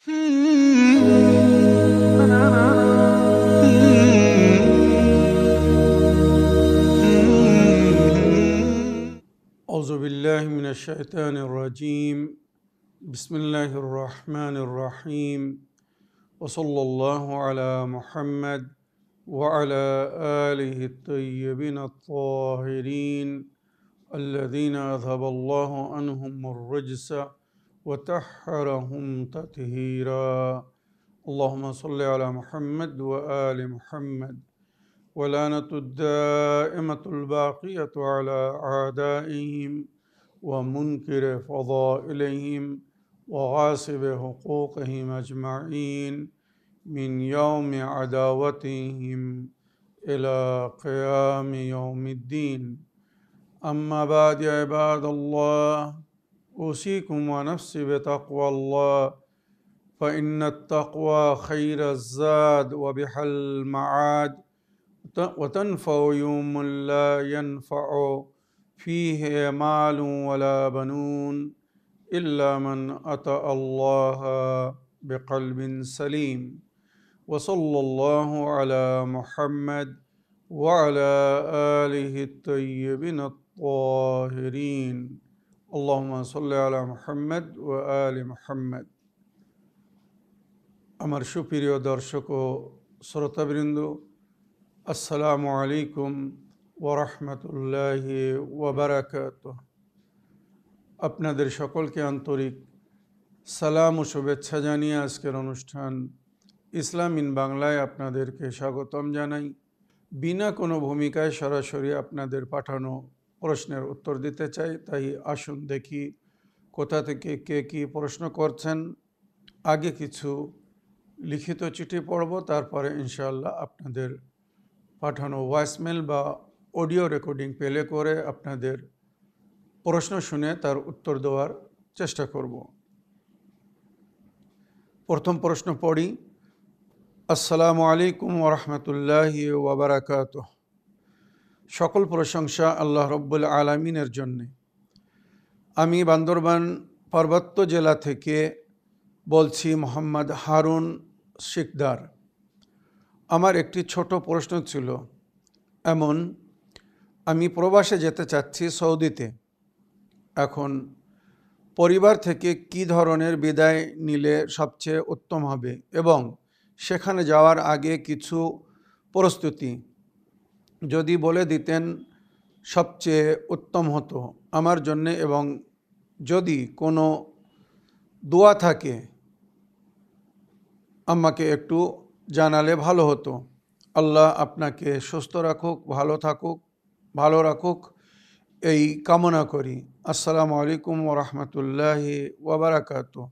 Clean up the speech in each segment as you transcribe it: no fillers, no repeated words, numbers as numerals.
أعوذ بالله من الشيطان الرجيم. بسم الله الرحمن الرحيم. وصلى الله على محمد وعلى آله الطيبين الطاهرين الذين أذهب الله عنهم الرجس وطهرهم تطهيرا. اللهم صل على محمد وآل محمد. ولعنة الدائمة الباقية على أعدائهم ومنكر فضائلهم وغاصب حقوقهم أجمعين من يوم عداوتهم إلى قيام يوم الدين. أما بعد يا عباد الله، أوصيكم ونفسي بتقوى الله، فإن التقوى خير الزاد وبها المعاد، وتنفع يوم لا ينفع فيه مال ولا بنون إلا من أتى الله بقلب سليم. وصلى الله على محمد وعلى آله الطيبين الطاهرين. اللهم صل على محمد وآل محمد. আমার সুপ্রিয় দর্শক ও শ্রোতাবৃন্দ, আসসালামু আলাইকুম ওয়ারহমতুল্লাহি ওয়াবারাকাতুহ। আপনাদের সকলকে আন্তরিক সালাম ও শুভেচ্ছা জানিয়ে আজকের অনুষ্ঠান ইসলাম ইন বাংলায় আপনাদেরকে স্বাগতম জানাই। বিনা কোনো ভূমিকায় সরাসরি আপনাদের পাঠানো প্রশ্নের উত্তর দিতে চাই। তাই আসুন দেখি কোথা থেকে কে কী প্রশ্ন করছেন। আগে কিছু লিখিত চিঠি পড়ব, তারপরে ইনশাআল্লাহ আপনাদের পাঠানো ভয়েসমেল বা অডিও রেকর্ডিং প্লে করে আপনাদের প্রশ্ন শুনে তার উত্তর দেওয়ার চেষ্টা করব। প্রথম প্রশ্ন পড়ি। আসসালামু আলাইকুম ওরহমতুল্লাহি ওয়াবারাকাতুহ। সকল প্রশংসা আল্লাহ রব্বুল আলামিনের জন্যে। আমি বান্দরবান পার্বত্য জেলা থেকে বলছি, মোহাম্মদ হারুন শিকদার। আমার একটি ছোট প্রশ্ন ছিল। আমি প্রবাসে যেতে চাচ্ছি সৌদিতে। এখন পরিবার থেকে কী ধরনের বিদায় নিলে সবচেয়ে উত্তম হবে এবং সেখানে যাওয়ার আগে কিছু প্রস্তুতি যদি বলে দিতেন সবচেয়ে উত্তম হতো আমার জন্যে, এবং যদি কোনো দোয়া থাকে আমাকে একটু জানালে ভালো হতো। আল্লাহ আপনাকে সুস্থ রাখুক, ভালো রাখুক এই কামনা করি। আসসালামু আলাইকুম ওরহমতুল্লাহি ওয়াবারাকাতুহ।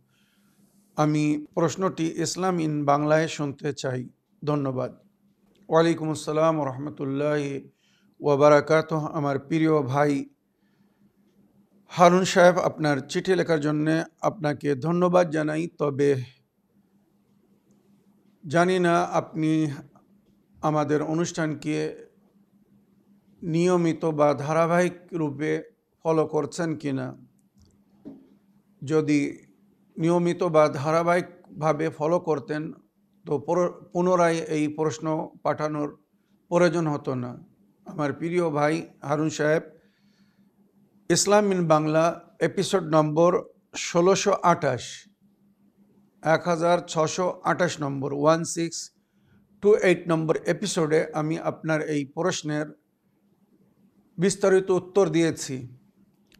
আমি প্রশ্নটি ইসলাম ইন বাংলায় শুনতে চাই। ধন্যবাদ। ওয়ালাইকুম আসসালাম ওরহমতুল্লাহি ওয়াবারাকাতুহ। আমার প্রিয় ভাই হারুন সাহেব, আপনার চিঠি লেখার জন্যে আপনাকে ধন্যবাদ জানাই। তবে জানি না আপনি আমাদের অনুষ্ঠানকে নিয়মিত বা ধারাবাহিক রূপে ফলো করছেন কিনা। যদি নিয়মিত বা ধারাবাহিকভাবে ফলো করতেন তো পুনরায় এই প্রশ্ন পাঠানোর প্রয়োজন হতো না। আমার প্রিয় ভাই হারুন সাহেব, ইসলাম ইন বাংলা এপিসোড নম্বর 1628, 1628 নম্বর 1628 নম্বর এপিসোডে আমি আপনার এই প্রশ্নের বিস্তারিত উত্তর দিয়েছি।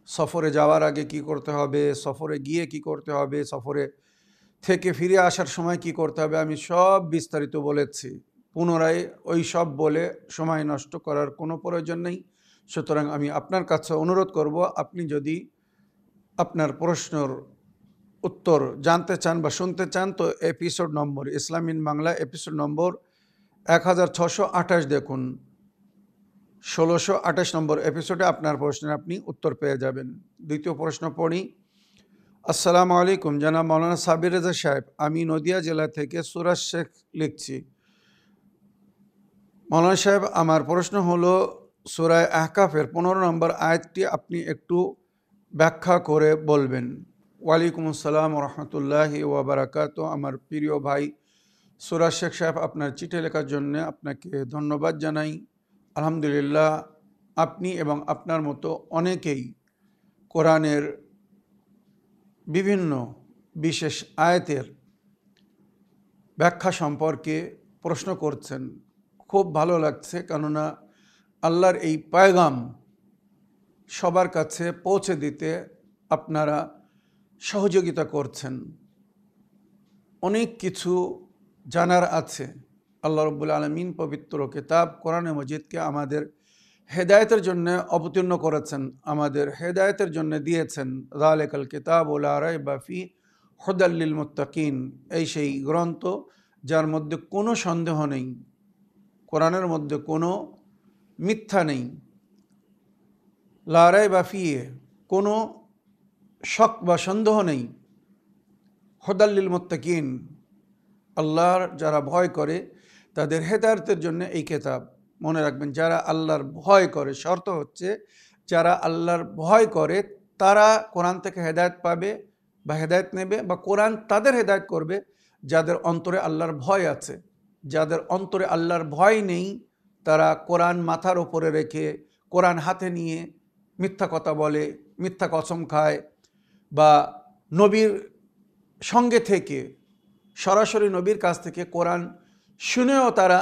সফরে যাওয়ার আগে কি করতে হবে, সফরে গিয়ে কি করতে হবে, সফরে থেকে ফিরে আসার সময় কি করতে হবে, আমি সব বিস্তারিত বলেছি। পুনরায় ওই সব বলে সময় নষ্ট করার কোনো প্রয়োজন নেই। সুতরাং আমি আপনার কাছে অনুরোধ করব, আপনি যদি আপনার প্রশ্নের উত্তর জানতে চান বা শুনতে চান তো episode number Islam in Bangla episode number 1628 দেখুন। 1628 নম্বর এপিসোডে আপনার প্রশ্নের আপনি উত্তর পেয়ে যাবেন। দ্বিতীয় প্রশ্ন পড়ি। আসসালামু আলাইকুম, জনাব মৌলানা সাবির রেজা সাহেব। আমি নদিয়া জেলা থেকে সুরাজ শেখ লিখছি। মৌলানা সাহেব, আমার প্রশ্ন হলো সূরা আহকাফের 15 নম্বর আয়াতটি আপনি একটু ব্যাখ্যা করে বলবেন। ওয়ালাইকুম আসসালাম রহমতুল্লাহি ওয়াবারাকাতুহু। আমার প্রিয় ভাই সুরাজ শেখ সাহেব, আপনার চিঠি লেখার জন্য আপনাকে ধন্যবাদ জানাই। আলহামদুলিল্লাহ, আপনি এবং আপনার মতো অনেকেই কোরআনের বিভিন্ন বিশেষ আয়াতের ব্যাখ্যা সম্পর্কে প্রশ্ন করছেন। খুব ভালো লাগছে, কেননা আল্লাহর এই পয়গাম সবার কাছে পৌঁছে দিতে আপনারা সহযোগিতা করছেন। অনেক কিছু জানার আছে। আল্লাহ রাব্বুল আলামিন পবিত্র কিতাব কোরআনে মজিদকে আমাদের হেদায়েতের জন্য অবতীর্ণ করেছেন, আমাদের হেদায়েতের জন্য দিয়েছেন। যালিকাল কিতাবু লা রাইবা ফিহি হুদাল লিল মুত্তাকিন। এই সেই গ্রন্থ যার মধ্যে কোনো সন্দেহ নেই, কোরআনের মধ্যে কোনো মিথ্যা নেই। লা রাইবা ফিহি, কোনো শক বা সন্দেহ নেই। হুদাল লিল মুত্তাকিন, আল্লাহর যারা ভয় করে তাদের হেদায়েতের জন্য এই কিতাব। মনে রাখবেন, যারা আল্লাহর ভয় করে, শর্ত হচ্ছে যারা আল্লাহর ভয় করে তারা কোরআন থেকে হেদায়েত পাবে বা হেদায়েত নেবে, বা কোরআন তাদের হেদায়েত করবে যাদের অন্তরে আল্লাহর ভয় আছে। যাদের অন্তরে আল্লাহর ভয় নেই তারা কোরআন মাথার ওপরে রেখে, কোরআন হাতে নিয়ে মিথ্যা কথা বলে, মিথ্যা কসম খায়, বা নবীর সঙ্গে থেকে, সরাসরি নবীর কাছ থেকে কোরআন শুনেও তারা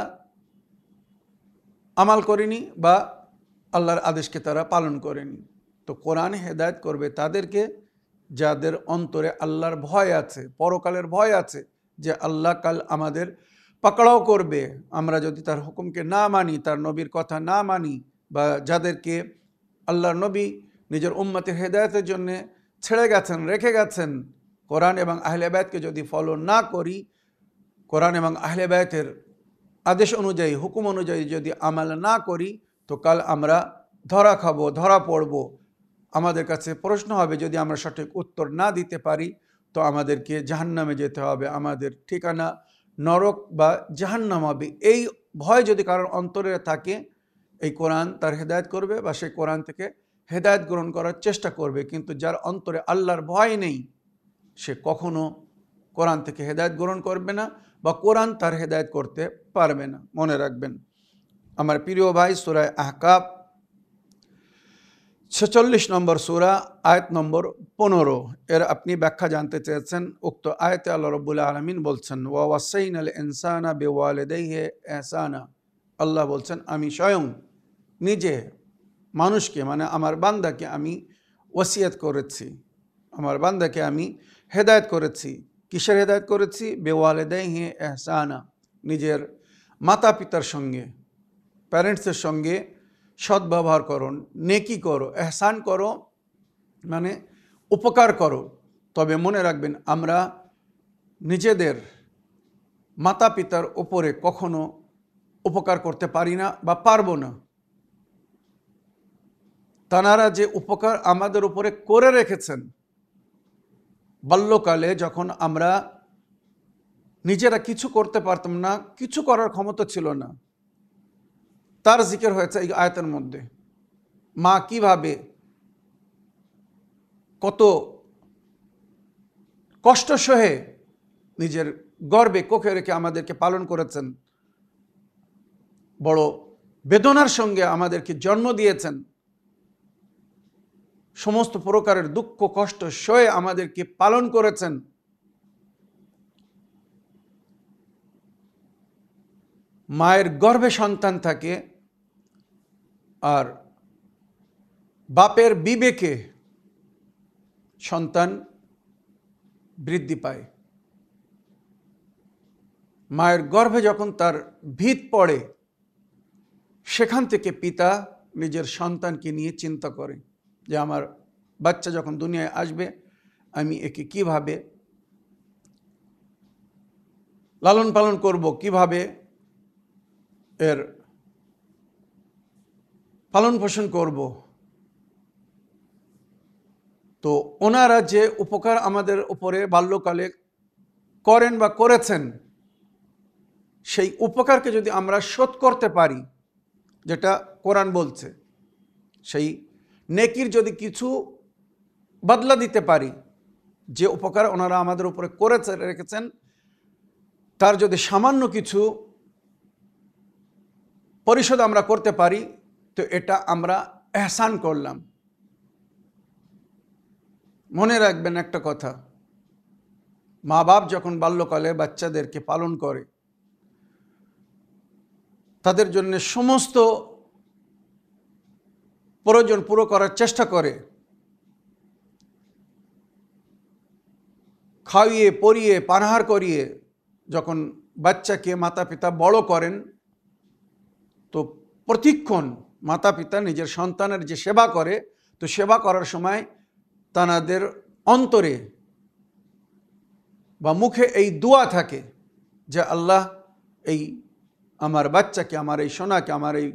আমাল করেনি বা আল্লাহর আদেশকে তারা পালন করেনি। তো কোরআন হেদায়েত করবে তাদেরকে যাদের অন্তরে আল্লাহর ভয় আছে, পরকালের ভয় আছে, যে আল্লাহ কাল আমাদের পাকড়াও করবে আমরা যদি তার হুকুমকে না মানি, তার নবীর কথা না মানি, বা যাদেরকে আল্লাহর নবী নিজের উম্মতের হেদায়েতের জন্য ছেড়ে গেছেন, রেখে গেছেন। কোরআন এবং আহলে বায়তকে যদি ফলো না করি, কোরআন এবং আহলে বায়তের আদেশ অনুযায়ী, হুকুম অনুযায়ী যদি আমাল না করি, তো কাল আমরা ধরা খাবো, ধরা পড়ব। আমাদের কাছে প্রশ্ন হবে, যদি আমরা সঠিক উত্তর না দিতে পারি তো আমাদেরকে জাহান্নামে যেতে হবে, আমাদের ঠিকানা নরক বা জাহান্নাম হবে। এই ভয় যদি কারোর অন্তরে থাকে, এই কোরআন তার হেদায়েত করবে বা সেই কোরআন থেকে হেদায়েত গ্রহণ করার চেষ্টা করবে। কিন্তু যার অন্তরে আল্লাহর ভয় নেই, সে কখনো কোরআন থেকে হেদায়েত গ্রহণ করবে না বা কোরআন তার হেদায়েত করতে পারবে না। মনে রাখবেন আমার প্রিয় ভাই, সূরা আহকাফ 46 নম্বর সূরা, আয়াত নম্বর 15 এর আপনি ব্যাখ্যা জানতে চেয়েছেন। উক্ত আয়াতে আল্লাহ রাব্বুল আলামিন বলছেন, ওয়া ওয়াসাইনাল ইনসানা বিওয়ালিদাইহি ইহসানা। আল্লাহ বলছেন, আমি স্বয়ং নিজে মানুষকে, মানে আমার বান্দাকে আমি ওসিয়ত করেছি, আমার বান্দাকে আমি হেদায়েত করেছি। কিসের হেদায়েত করেছি? বিওয়ালিদাইহি ইহসানা, নিজের মাতা পিতার সঙ্গে, প্যারেন্টসের সঙ্গে সদ্ব্যবহার করো, নেকি করো, এহসান করো, মানে উপকার করো। তবে মনে রাখবেন, আমরা নিজেদের মাতা পিতার ওপরে কখনো উপকার করতে পারি না বা পারবো না। তানারা যে উপকার আমাদের উপরে করে রেখেছেন, বাল্যকালে যখন আমরা নিজেরা কিছু করতে পারতাম না, কিছু করার ক্ষমতা ছিল না, তার জিকির হয়েছে এই আয়াতের মধ্যে। মা কিভাবে কত কষ্ট সহে নিজের গর্বে কোখে রেখে আমাদেরকে পালন করেছেন, বড় বেদনার সঙ্গে আমাদেরকে জন্ম দিয়েছেন, সমস্ত প্রকারের দুঃখ কষ্ট সয়ে আমাদেরকে পালন করেছেন। মায়ের গর্ভে সন্তান থাকে আর বাপের বিবেকে সন্তান বৃদ্ধি পায়। মায়ের গর্ভে যখন তার ভিত পড়ে, সেখান থেকে পিতা নিজের সন্তানকে নিয়ে চিন্তা করে যে আমার বাচ্চা যখন দুনিয়ায় আসবে, আমি একে কিভাবে লালন পালন করব, কিভাবে এর পালন পোষণ করব। তো ওনারা যে উপকার আমাদের উপরে বাল্যকালে করেন বা করেছেন, সেই উপকারকে যদি আমরা শোধ করতে পারি, যেটা কোরআন বলছে, সেই নেকির যদি কিছু বদলা দিতে পারি, যে উপকার ওনারা আমাদের উপরে করে রেখেছেন, তার যদি সামান্য কিছু পরিশোধ আমরা করতে পারি তো এটা আমরা এহসান করলাম। মনে রাখবেন একটা কথা, মা বাপ যখন বাল্যকালে বাচ্চাদেরকে পালন করে, তাদের জন্য সমস্ত প্রয়োজন পুরো করার চেষ্টা করে, খাইয়ে পরিয়ে পানাহার করিয়ে যখন বাচ্চাকে মাতা পিতা বড় করেন, তো প্রতিক্ষণ মাতা পিতা নিজের সন্তানের যে সেবা করে, তো সেবা করার সময় তাদের অন্তরে বা মুখে এই দোয়া থাকে যে আল্লাহ এই আমার বাচ্চাকে, আমার এই সোনাকে, আমার এই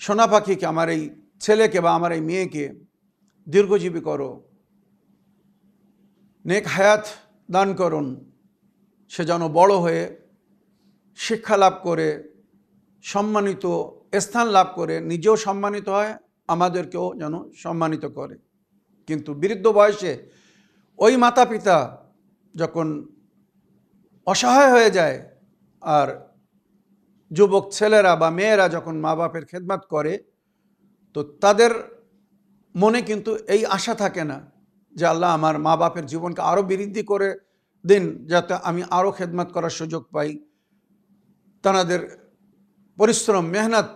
সোনা পাখিকে, আমার এই ছেলেকে বা আমার এই মেয়েকে দীর্ঘজীবী করো, নেক হায়াত দান করুন, সে যেন বড় হয়ে শিক্ষা লাভ করে সম্মানিত স্থান লাভ করে নিজেও সম্মানিত হয়, আমাদেরকেও যেন সম্মানিত করে। কিন্তু বৃদ্ধ বয়সে ওই মাতা পিতা যখন অসহায় হয়ে যায় আর যুবক ছেলেরা বা মেয়েরা যখন মা বাপের খেদমত করে, তো তাদের মনে কিন্তু এই আশা থাকে না যে আল্লাহ আমার মা বাপের জীবনকে আরও বৃদ্ধি করে দিন, যাতে আমি আরও খেদমত করার সুযোগ পাই, তাদের পরিশ্রম মেহনত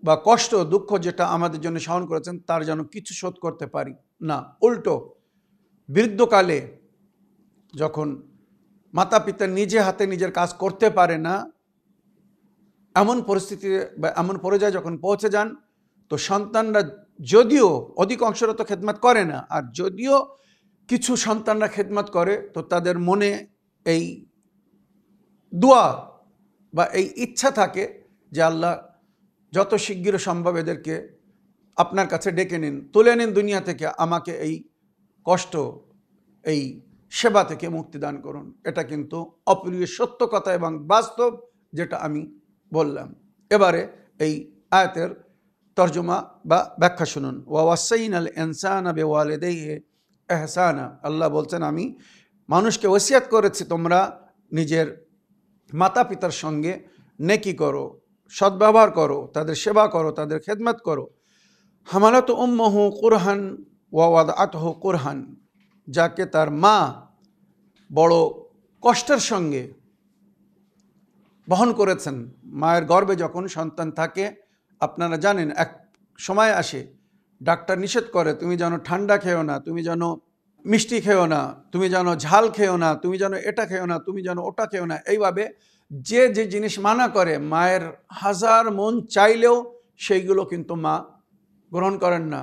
বা কষ্ট দুঃখ যেটা আমাদের জন্য সহন করেছেন তার যেন কিছু শোধ করতে পারি না। উল্টো বৃদ্ধকালে যখন মাতা পিতা নিজে হাতে নিজের কাজ করতে পারে না, এমন পরিস্থিতি বা এমন পর্যায়ে যখন পৌঁছে যান, তো সন্তানরা যদিও অধিকাংশরা তো খেদমত করে না, আর যদিও কিছু সন্তানরা খেদমত করে, তো তাদের মনে এই দোয়া বা এই ইচ্ছা থাকে যে আল্লাহ যত শিগগির সম্ভব এদেরকে আপনার কাছে ডেকে নিন, তুলে নিন দুনিয়া থেকে, আমাকে এই কষ্ট, এই সেবা থেকে মুক্তি দান করুন। এটা কিন্তু অপ্রিয় সত্য কথা এবং বাস্তব, যেটা আমি বললাম। এবারে এই আয়াতের তর্জমা বা ব্যাখ্যা শুনুন। ওয়াসাইনাল ইনসানা বিওয়ালিদাইহি ইহসানা, আল্লাহ বলছেন আমি মানুষকে ওসিয়ত করেছি তোমরা নিজের মাতা পিতার সঙ্গে নেকি করো, সদ্ব্যবহার করো, তাদের সেবা করো, তাদের খেদমত করো। হামালাতু উম্মুহু কুরহান ওয়া ওয়াদআতহু কুরহান, যাকে তার মা বড় কষ্টের সঙ্গে বহন করেছেন। মায়ের গর্ভে যখন সন্তান থাকে, আপনারা জানেন এক সময় আসে ডাক্তার নিষেধ করে তুমি যেন ঠান্ডা খেও না, তুমি যেন মিষ্টি খেও না, তুমি যেন ঝাল খেও না, তুমি যেন এটা খেও না, তুমি যেন ওটা খেও না। এইভাবে যে যে জিনিস মানা করে, মায়ের হাজার মন চাইলেও সেইগুলো কিন্তু মা গ্রহণ করেন না,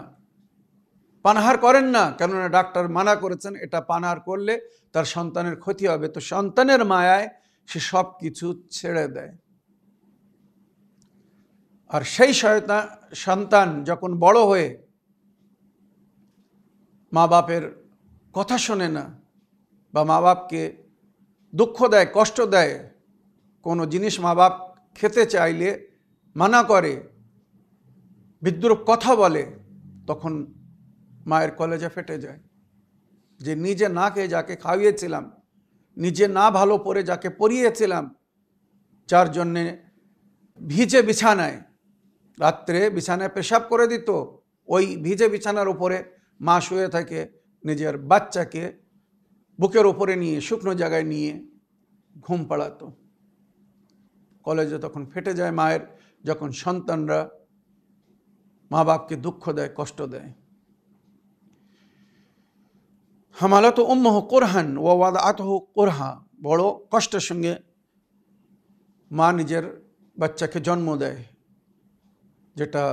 পানাহার করেন না, কেননা ডাক্তার মানা করেছেন এটা পানাহার করলে তার সন্তানের ক্ষতি হবে। তো সন্তানের মায়ায় সে সব কিছু ছেড়ে দেয়। আর সেই সন্তান যখন বড় হয়ে মা বাপের কথা শোনে না বা মা বাপকে দুঃখ দেয়, কষ্ট দেয়, কোনো জিনিস মা বাপ খেতে চাইলে মানা করে, বিদ্রূপ কথা বলে, তখন মায়ের কলেজা ফেটে যায় যে নিজে না খেয়ে যাকে খাইয়েছিলাম, নিজে না ভালো পরে যাকে পরিয়েছিলাম, যার জন্যে ভিজে বিছানায় রাত্রে বিছানায় পেশাব করে দিত, ওই ভিজে বিছানার উপরে মা শুয়ে থাকে, নিজের বাচ্চাকে বুকের উপরে নিয়ে শুকনো জায়গায় নিয়ে ঘুম পাড়াতো। কলেজে তখন ফেটে যায় মায়ের, যখন সন্তানরা মা বাপকে দুঃখ দেয়, কষ্ট দেয়। হামালাতু উম্মুহু কুরহান ওয়া ওয়াদআতহু কুরহা, বড় কষ্টের সঙ্গে মা নিজের বাচ্চাকে জন্ম দেয়, যেটা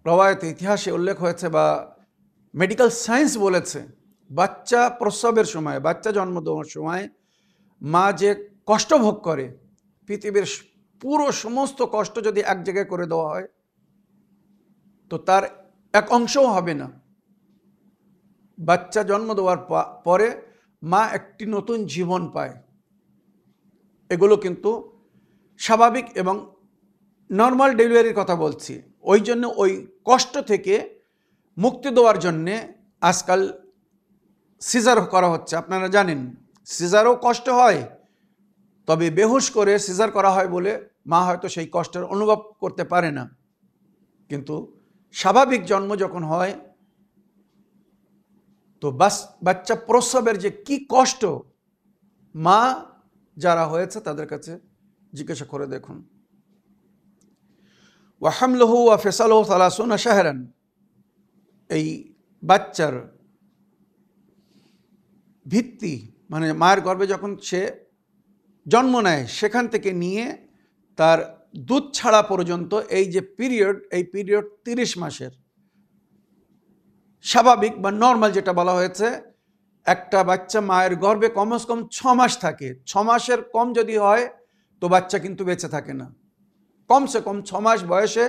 রওয়ায়েতে ইতিহাসে উল্লেখ হয়েছে বা মেডিকেল সায়েন্স বলেছে, বাচ্চা প্রসবের সময়, বাচ্চা জন্ম দেওয়ার সময় মা যে কষ্ট ভোগ করে, পৃথিবীর পুরো সমস্ত কষ্ট যদি এক জায়গায় করে দেওয়া হয় তো তার এক অংশও হবে না। বাচ্চা জন্ম দেওয়ার পরে মা একটি নতুন জীবন পায়। এগুলো কিন্তু স্বাভাবিক এবং নর্মাল ডেলিভারির কথা বলছি। ওই জন্য ওই কষ্ট থেকে মুক্তি দেওয়ার জন্যে আজকাল সিজার করা হচ্ছে, আপনারা জানেন সিজারও কষ্ট হয়, তবে বেহুশ করে সিজার করা হয় বলে মা হয়তো সেই কষ্টের অনুভব করতে পারে না। কিন্তু স্বাভাবিক জন্ম যখন হয় তো বাচ্চা প্রসবের যে কি কষ্ট মা যারা হয়েছে তাদের কাছে জিজ্ঞাসা করে দেখুন। ওয়া হামলুহু ওয়া ফিসালুহু 30 শাহরান, এই বাচ্চার ভিত্তি মানে মায়ের গর্ভে যখন সে জন্ম নেয় সেখান থেকে নিয়ে তার দুধ ছাড়া পর্যন্ত এই যে পিরিয়ড, এই পিরিয়ড 30 মাসের। স্বাভাবিক বা নর্মাল যেটা বলা হয়েছে, একটা বাচ্চা মায়ের গর্ভে কমসে কম 6 মাস থাকে। 6 মাসের কম যদি হয় তো বাচ্চা কিন্তু বেঁচে থাকে না। কমসে কম 6 মাস বয়সে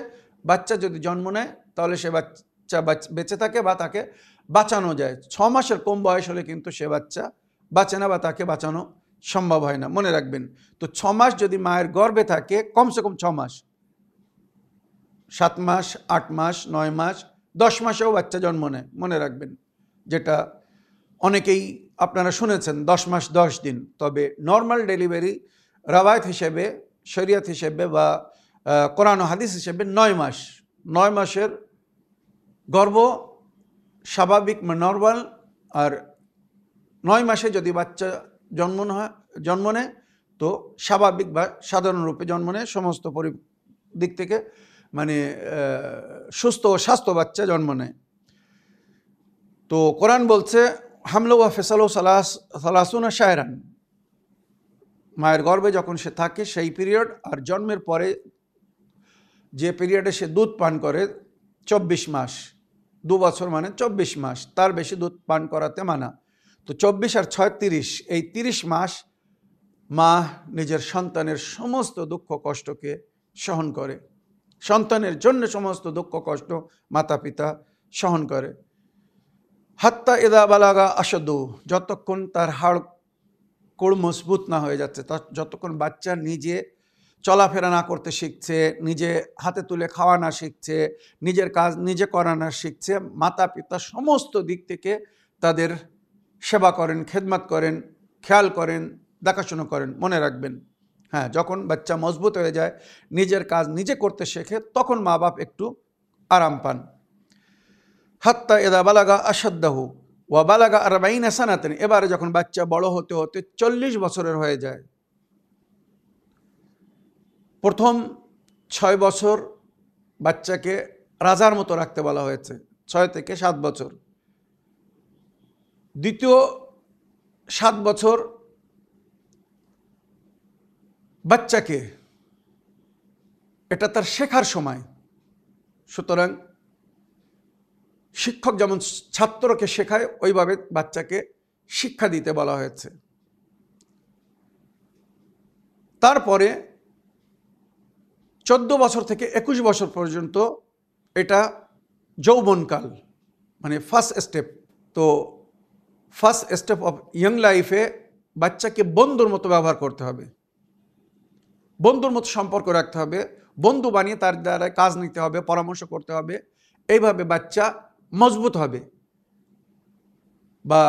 বাচ্চা যদি জন্ম নেয় তাহলে সে বাচ্চা বেঁচে থাকে বা তাকে বাঁচানো যায়। 6 মাসের কম বয়স হলে কিন্তু সে বাচ্চা বাঁচে না বা তাকে বাঁচানো সম্ভব হয় না, মনে রাখবেন। তো 6 মাস যদি মায়ের গর্ভে থাকে, কমসে কম 6 মাস, 7 মাস, 8 মাস, 9 মাস, 10 মাসেও বাচ্চা জন্ম নেয়, মনে রাখবেন। যেটা অনেকেই আপনারা শুনেছেন 10 মাস 10 দিন। তবে নর্মাল ডেলিভারি রাওয়ায়াত হিসেবে, শরিয়ত হিসেবে বা কোরআন ও হাদিস হিসেবে 9 মাস। 9 মাসের গর্ভ স্বাভাবিক বা নর্মাল। আর 9 মাসে যদি বাচ্চা জন্ম নেয় তো স্বাভাবিক বা সাধারণ রূপে জন্ম নেয়, সমস্ত দিক থেকে মানে সুস্থ ও স্বাস্থ্য বাচ্চা জন্ম নেয়। তো কোরআন বলছে হামলু ওয়া ফিসালুহু 30 শাহরান, মায়ের গর্ভে যখন সে থাকে সেই পিরিয়ড, আর জন্মের পরে যে পিরিয়ডে সে দুধ পান করে 24 মাস। 2 বছর মানে 24 মাস, তার বেশি দুধ পান করাতে মানা। তো 24 আর 6 30, এই 30 মাস মা নিজের সন্তানের সমস্ত দুঃখ কষ্টকে সহন করে। সন্তানের জন্য সমস্ত দুঃখ কষ্ট মাতা পিতা সহন করে। হাত্তা ইদা বালাগা আশদু, যতক্ষণ তার হাড় কোড় মজবুত না হয়ে যাচ্ছে, যতক্ষণ বাচ্চা নিজে চলাফেরা না করতে শিখছে, নিজে হাতে তুলে খাওয়া না শিখছে, নিজের কাজ নিজে করা না শিখছে, মাতা পিতা সমস্ত দিক থেকে তাদের সেবা করেন, খেদমত করেন, খেয়াল করেন, দেখাশোনা করেন, মনে রাখবেন। হ্যাঁ, যখন বাচ্চা মজবুত হয়ে যায়, নিজের কাজ নিজে করতে শেখে, তখন মা বাপ একটু আরাম পান। হাত্তা ইদা বালাগা আশাদ্দাহু ওয়া বালাগা 40 সানাতান, এবারে যখন বাচ্চা বড় হতে হতে 40 বছরের হয়ে যায়। প্রথম 6 বছর বাচ্চাকে রাজার মতো রাখতে বলা হয়েছে, 6 থেকে 7 বছর। দ্বিতীয় 7 বছর বাচ্চাকে, এটা তার শেখার সময়। সুতরাং শিক্ষক যেমন ছাত্রকে শেখায়, ওইভাবে বাচ্চাকে শিক্ষা দিতে বলা হয়েছে। তারপরে 14 বছর থেকে 21 বছর পর্যন্ত এটা যৌবনকাল, মানে ফার্স্ট স্টেপ। তো ফার্স্ট স্টেপ অফ ইয়ং লাইফে বাচ্চাকে বন্ধুর মতো ব্যবহার করতে হবে, বন্ধুর মতো সম্পর্ক রাখতে হবে, বন্ধু বানিয়ে তার দ্বারা কাজ নিতে হবে, পরামর্শ করতে হবে। এইভাবে বাচ্চা মজবুত হবে। বা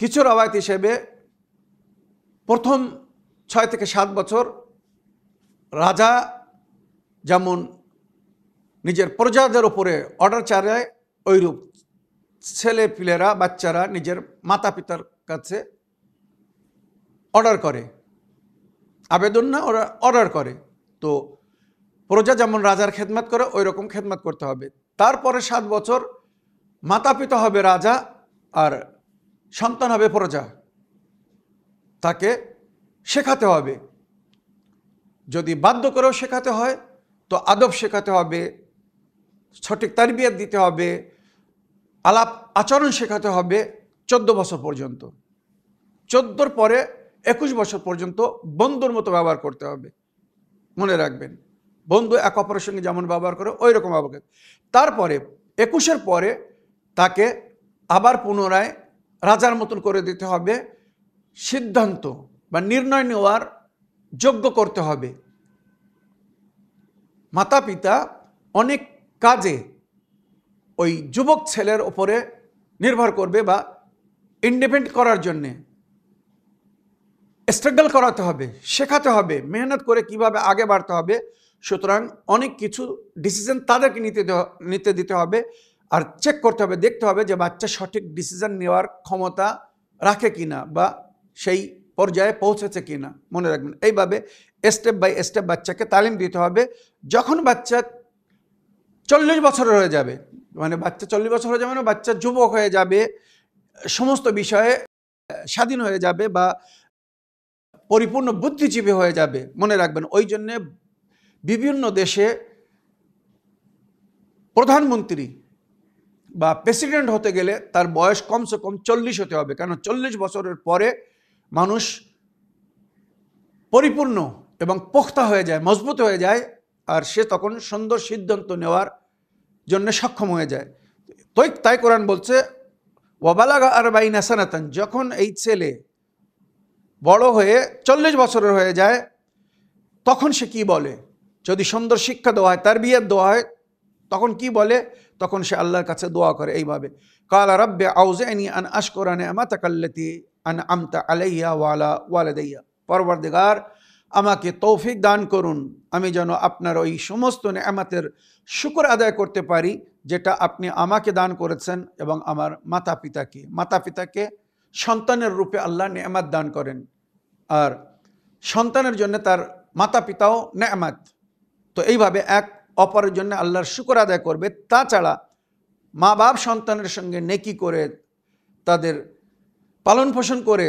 কিছু রাওয়ায়াত হিসেবে প্রথম 6 থেকে 7 বছর রাজা যেমন নিজের প্রজাদের উপরে অর্ডার চালায়, ওইরূপ ছেলে পিলেরা, বাচ্চারা নিজের মাতা পিতার কাছে অর্ডার করে, আবেদন না, ওরা অর্ডার করে। তো প্রজা যেমন রাজার খেদমত করে ওই রকম খেদমত করতে হবে। তারপরে 7 বছর মাতা পিতা হবে রাজা আর সন্তান হবে প্রজা, তাকে শেখাতে হবে। যদি বাধ্য করেও শেখাতে হয় তো আদব শেখাতে হবে, সঠিক তারবিয়ত দিতে হবে, আলাপ আচরণ শেখাতে হবে 14 বছর পর্যন্ত। 14 পরে 21 বছর পর্যন্ত বন্ধুর মতো ব্যবহার করতে হবে, মনে রাখবেন। বন্ধু এক অপরের সঙ্গে যেমন ব্যবহার করে ওই রকম ব্যবহার করে। তারপরে 21-এর পরে তাকে আবার পুনরায় রাজার মতন করে দিতে হবে, সিদ্ধান্ত বা নির্ণয় নেওয়ার যোগ্য করতে হবে। মাতা পিতা অনেক কাজে ওই যুবক ছেলের ওপরে নির্ভর করবে বা ইন্ডিপেন্ডেন্ট করার জন্যে স্ট্রাগল করাতে হবে, শেখাতে হবে, মেহনত করে কিভাবে আগে বাড়তে হবে। সুতরাং অনেক কিছু ডিসিশন তাদেরকে নিতে দিতে হবে, আর চেক করতে হবে, দেখতে হবে যে বাচ্চা সঠিক ডিসিশন নেওয়ার ক্ষমতা রাখে কিনা বা সেই পর্যায়ে পৌঁছেছে কিনা। মনে রাখবেন, এইভাবে স্টেপ বাই স্টেপ বাচ্চাকে তালিম দিতে হবে। যখন বাচ্চা 40 বছরের হয়ে যাবে, মানে বাচ্চা 40 বছর হয়ে যাবে মানে বাচ্চা যুবক হয়ে যাবে, সমস্ত বিষয়ে স্বাধীন হয়ে যাবে বা পরিপূর্ণ বুদ্ধিজীবী হয়ে যাবে। মনে রাখবেন, ওই জন্যে বিভিন্ন দেশে প্রধানমন্ত্রী বা প্রেসিডেন্ট হতে গেলে তার বয়স কমসে কম 40 হতে হবে, কারণ 40 বছরের পরে মানুষ পরিপূর্ণ এবং পোক্তা হয়ে যায়, মজবুত হয়ে যায়, আর সে তখন সুন্দর সিদ্ধান্ত নেওয়ার জন্য সক্ষম হয়ে যায়। তাই কোরআন বলছে ওয়াবালাগা আরবাইনা সানাতান, যখন এই ছেলে বড় হয়ে 40 বছরের হয়ে যায়, তখন সে কি বলে? যদি সুন্দর শিক্ষা দেওয়া হয়, তারবিয়াত দেওয়া হয়, তখন কি বলে? তখন সে আল্লাহর কাছে দোয়া করে এইভাবে, কালা রাব্বি আউজি'নি আন আশকুরা নি'মাতাকাল্লাতী আন'আমতা আলাইয়া ওয়া আলা ওয়ালিদাইয়া, পরওয়ারদিগার আমাকে তৌফিক দান করুন, আমি যেন আপনার ওই সমস্ত নেয়ামতের শুকর আদায় করতে পারি যেটা আপনি আমাকে দান করেছেন এবং আমার মাতা পিতাকে সন্তানের রূপে আল্লাহ নেয়ামত দান করেন, আর সন্তানের জন্য তার মাতা পিতাও নেয়ামত। তো এইভাবে এক অপরের জন্য আল্লাহর শুকর আদায় করবে। তাছাড়া মা বাপ সন্তানের সঙ্গে নেকি করে, তাদের পালন পোষণ করে,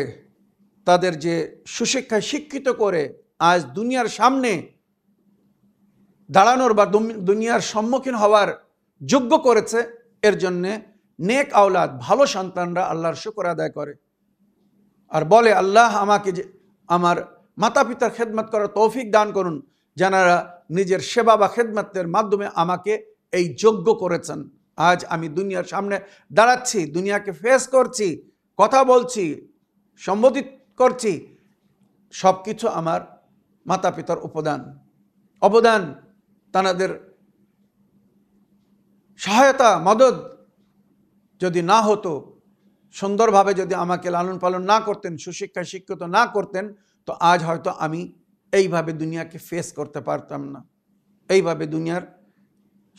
তাদের যে সুশিক্ষায় শিক্ষিত করে আজ দুনিয়ার সামনে দাঁড়ানোর বা দুনিয়ার সম্মুখীন হওয়ার যোগ্য করেছে, এর জন্যে নেক আওলাদ, ভালো সন্তানরা আল্লাহর শুকর আদায় করে আর বলে, আল্লাহ আমাকে যে আমার মাতা পিতার খেদমত করার তৌফিক দান করুন, যারা নিজের সেবা বা খেদমতের মাধ্যমে আমাকে এই যোগ্য করেছেন। আজ আমি দুনিয়ার সামনে দাঁড়াচ্ছি, দুনিয়াকে ফেস করছি, কথা বলছি, সম্বোধিত করছি, সব কিছু আমার মাতা পিতার অবদান, তাদের সহায়তা মদদ যদি না হতো, সুন্দরভাবে যদি আমাকে লালন পালন না করতেন, সুশিক্ষায় শিক্ষিত না করতেন, তো আজ হয়তো আমি এইভাবে দুনিয়াকে ফেস করতে পারতাম না, এইভাবে দুনিয়ার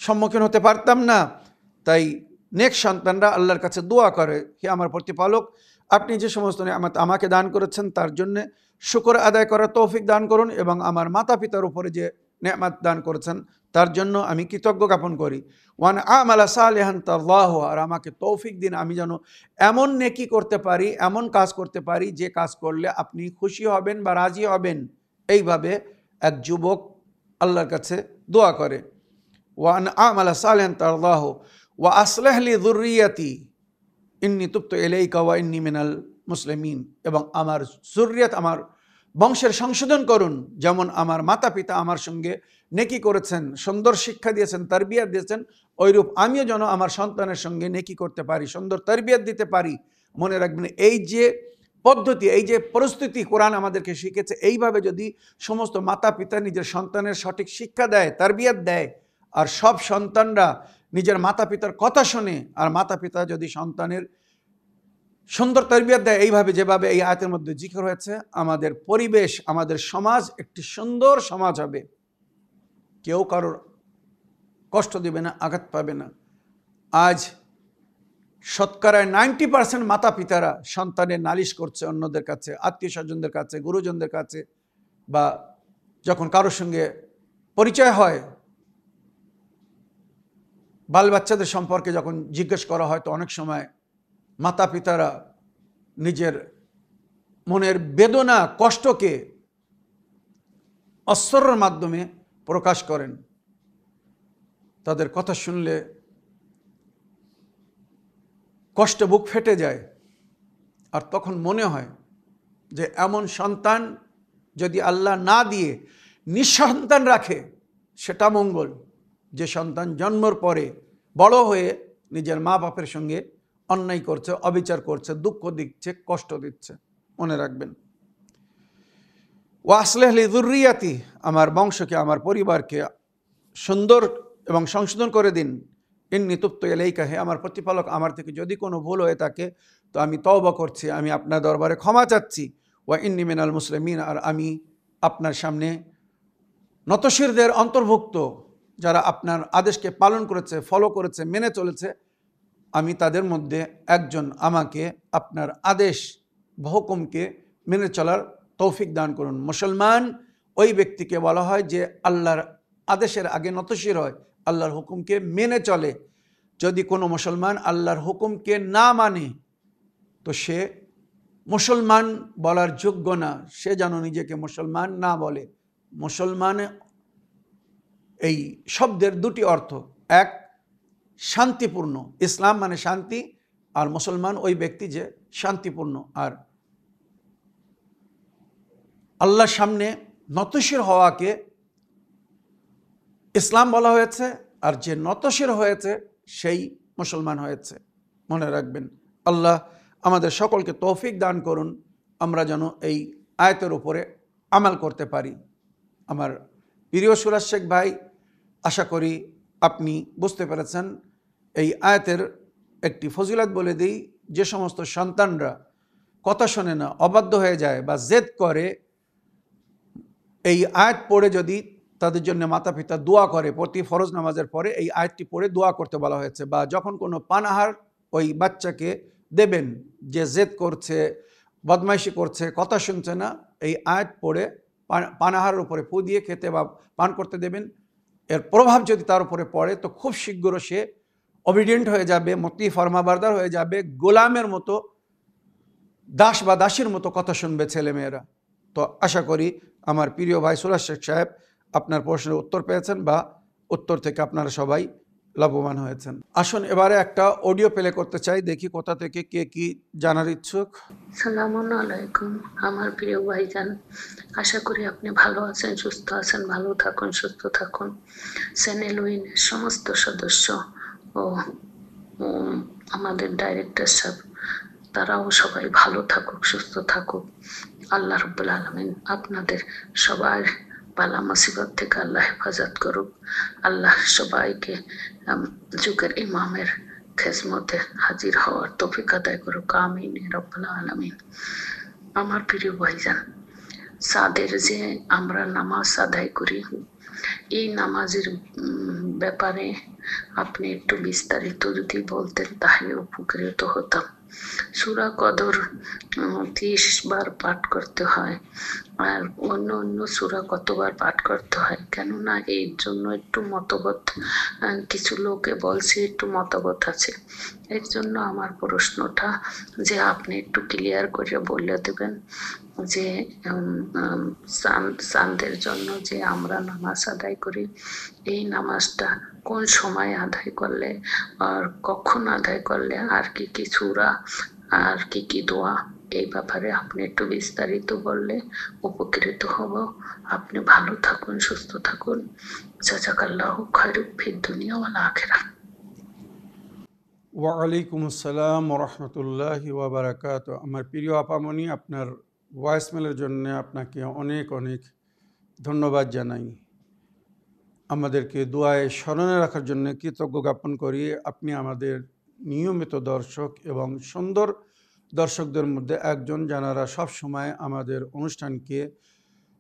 সম্মুখীন হতে পারতাম না। তাই নেক সন্তানরা আল্লাহর কাছে দোয়া করে, হে আমার প্রতিপালক, আপনি যে সমস্ত নেয়ামত আমাকে দান করেছেন তার জন্য শুকর আদায় করার তৌফিক দান করুন, এবং আমার মাতা পিতার উপরে যে নেয়ামত দান করেছেন তার জন্য আমি কৃতজ্ঞ জ্ঞাপন করি। ওয়ান আমালা সালিহান তারদাহু, আর আমাকে তৌফিক দিন আমি যেন এমন নেকি করতে পারি, এমন কাজ করতে পারি যে কাজ করলে আপনি খুশি হবেন বা রাজি হবেন। এইভাবে এক যুবক আল্লাহর কাছে দোয়া করে। ওয়ান আমালা সালিহান তারদাহু ওয়া আসলিহ লি যুররিয়াতি ইন্নী তুবতু ইলাইকা ওয়া ইন্নী মিনাল মুসলিমিন, এবং আমার যুররিয়াত, আমার বংশের সংশোধন করুন, যেমন আমার মাতা পিতা আমার সঙ্গে নেকি করেছেন, সুন্দর শিক্ষা দিয়েছেন, তারবিয়াত দিয়েছেন, ওইরূপ আমিও যেন আমার সন্তানের সঙ্গে নেকি করতে পারি, সুন্দর তারবিয়াত দিতে পারি। মনে রাখবেন, এই যে পদ্ধতি, এই যে পরিস্থিতি কোরআন আমাদেরকে শিখেছে, এইভাবে যদি সমস্ত মাতা পিতা নিজের সন্তানের সঠিক শিক্ষা দেয়, তারবিয়াত দেয়, আর সব সন্তানরা নিজের মাতা পিতার কথা শোনে, আর মাতা পিতা যদি সন্তানের সুন্দর তারবিয়াত দেয় এইভাবে, যেভাবে এই আয়াতের মধ্যে জিকির হয়েছে, আমাদের পরিবেশ, আমাদের সমাজ একটি সুন্দর সমাজ হবে। কেউ কারোর কষ্ট দেবে না, আঘাত পাবে না। আজ শতকরায় 90% মাতা পিতারা সন্তানের নালিশ করছে অন্যদের কাছে, আত্মীয় স্বজনদের কাছে, গুরুজনদের কাছে, বা যখন কারোর সঙ্গে পরিচয় হয়, বাল বাচ্চাদের সম্পর্কে যখন জিজ্ঞেস করা হয়, তো অনেক সময় মাতা পিতারা নিজের মনের বেদনা, কষ্টকে অশ্রুর মাধ্যমে প্রকাশ করেন। তাদের কথা শুনলে কষ্টে বুক ফেটে যায়, আর তখন মনে হয় যে এমন সন্তান যদি আল্লাহ না দিয়ে নিঃসন্তান রাখে সেটা মঙ্গল, যে সন্তান জন্মের পরে বড় হয়ে নিজের মা বাপের সঙ্গে অন্যায় করছে, অবিচার করছে, দুঃখ দিচ্ছে, কষ্ট দিচ্ছে। মনে রাখবেন, ওয়া আসলিহ লি যুররিয়াতি, আমার বংশকে, আমার পরিবারকে সুন্দর এবং সংশোধন করে দিন। ইন্নী তুবতু ইলাইকা, হে আমার প্রতিপালক, আমার থেকে যদি কোনো ভুল হয়ে থাকে তো আমি তওবা করছি, আমি আপনার দরবারে ক্ষমা চাচ্ছি, ওয়া ইন্নী মিনাল মুসলিমিন, আর আমি আপনার সামনে নতশিরদের অন্তর্ভুক্ত, যারা আপনার আদেশকে পালন করেছে, ফলো করেছে, মেনে চলেছে, আমি তাদের মধ্যে একজন। আমাকে আপনার আদেশ বা হুকুমকে মেনে চলার তৌফিক দান করুন। মুসলমান ওই ব্যক্তিকে বলা হয় যে আল্লাহর আদেশের আগে নতশির হয়, আল্লাহর হুকুমকে মেনে চলে। যদি কোনো মুসলমান আল্লাহর হুকুমকে না মানে তো সে মুসলমান বলার যোগ্য না, সে যেন নিজেকে মুসলমান না বলে। মুসলমান এই শব্দের দুটি অর্থ, এক শান্তিপূর্ণ, ইসলাম মানে শান্তি, আর মুসলমান ওই ব্যক্তি যে শান্তিপূর্ণ। আর আল্লাহর সামনে নতশির হওয়াকে ইসলাম বলা হয়েছে, আর যে নতশির হয়েছে সেই মুসলমান হয়েছে। মনে রাখবেন, আল্লাহ আমাদের সকলকে তৌফিক দান করুন, আমরা যেন এই আয়াতের উপরে আমাল করতে পারি। আমার প্রিয় সুরাজ শেখ ভাই, আশা করি আপনি বুঝতে পেরেছেন। এই আয়াতের একটি ফজিলত বলে দিই, যে সমস্ত সন্তানরা কথা শোনে না, অবাধ্য হয়ে যায় বা জেদ করে, এই আয়াত পড়ে যদি তাদের জন্য মাতা পিতা দোয়া করে, প্রতি ফরজ নামাজের পরে এই আয়াতটি পড়ে দোয়া করতে বলা হয়েছে। বা যখন কোনো পানাহার ওই বাচ্চাকে দেবেন যে জেদ করছে, বদমাইশি করছে, কথা শুনছে না, এই আয়াত পড়ে পানাহারের উপরে ফু দিয়ে খেতে বা পান করতে দেবেন। এর প্রভাব যদি তার উপরে পড়ে তো খুব শীঘ্র সে অবিডিয়েন্ট হয়ে যাবে, মতি ফরমাবারদার হয়ে যাবে, গোলামের মতো, দাস বা দাসীর মতো কথা শুনবে ছেলেমেয়েরা। তো আশা করি আমার প্রিয় ভাই সুরাজ শেখ সাহেব আপনার প্রশ্নের উত্তর পেয়েছেন, বা উত্তর থেকে আপনারা সবাই লাভবান হয়েছেন। আসুন এবারে একটা অডিও প্লে করতে চাই, দেখি কোথা থেকে কে কি জানার ইচ্ছুক। সালামুন আলাইকুম আমার প্রিয় ভাইজান, আশা করি আপনি ভালো আছেন, সুস্থ আছেন। ভালো থাকুন, সুস্থ থাকুন। চ্যানেল উইনের সমস্ত সদস্য ও আমাদের ডাইরেক্টর সাহেব, তারাও সবাই ভালো থাকুক, সুস্থ থাকুক। আল্লাহ রাব্বুল আলামিন আপনাদের সবার বালা মুসিবত থেকে আল্লাহ হেফাজত করুক। আল্লাহ সবাইকে যুগের ইমামের খেজমতে হাজির হওয়ার তৌফিক আদায় করুক। আমিন ইয়া রাব্বুল আলামিন। আমার প্রিয় ভাইজান, সাদের যে আমরা নামাজ আদায় করি, এই নামাজের ব্যাপারে আপনি একটু বিস্তারিত যদি বলতেন তাহলে উপকৃত হতাম। সূরা কদর 30 বার পাঠ করতে হয়, আর অন্য অন্য সূরা কতবার পাঠ করতে হয়, কেননা এর জন্য একটু মতভেদ, কিছু লোকে বলছে একটু মতভেদ আছে। এর জন্য আমার প্রশ্নটা যে আপনি একটু ক্লিয়ার করে বলে দেবেন যে চাঁদের জন্য যে আমরা নামাজ আদায় করি, এই নামাজটা কোন সময় আদায় করলে আর কখন আদায় করলে, আর কি কি সূরা আর কি কি দোয়া, এই ব্যাপারে আপনি একটু বিস্তারিত বললে উপকৃত হব। আপনি ভালো থাকুন, সুস্থ থাকুন। জাযাকাল্লাহু খায়রুন ফিদ দুনিয়া ওয়াল আখিরাহ। ওয়ালাইকুম আসসালাম ওরহমতুল্লাহি ওয়া বারাকাতুহু। আমার প্রিয় আপামনি, আপনার ভয়েসমেলের জন্য আপনাকে অনেক অনেক ধন্যবাদ জানাই। আমাদেরকে দোয়ায় স্মরণে রাখার জন্য কৃতজ্ঞ জ্ঞাপন করি। আপনি আমাদের নিয়মিত দর্শক এবং সুন্দর দর্শকদের মধ্যে একজন, যারা সব সময় আমাদের অনুষ্ঠানকে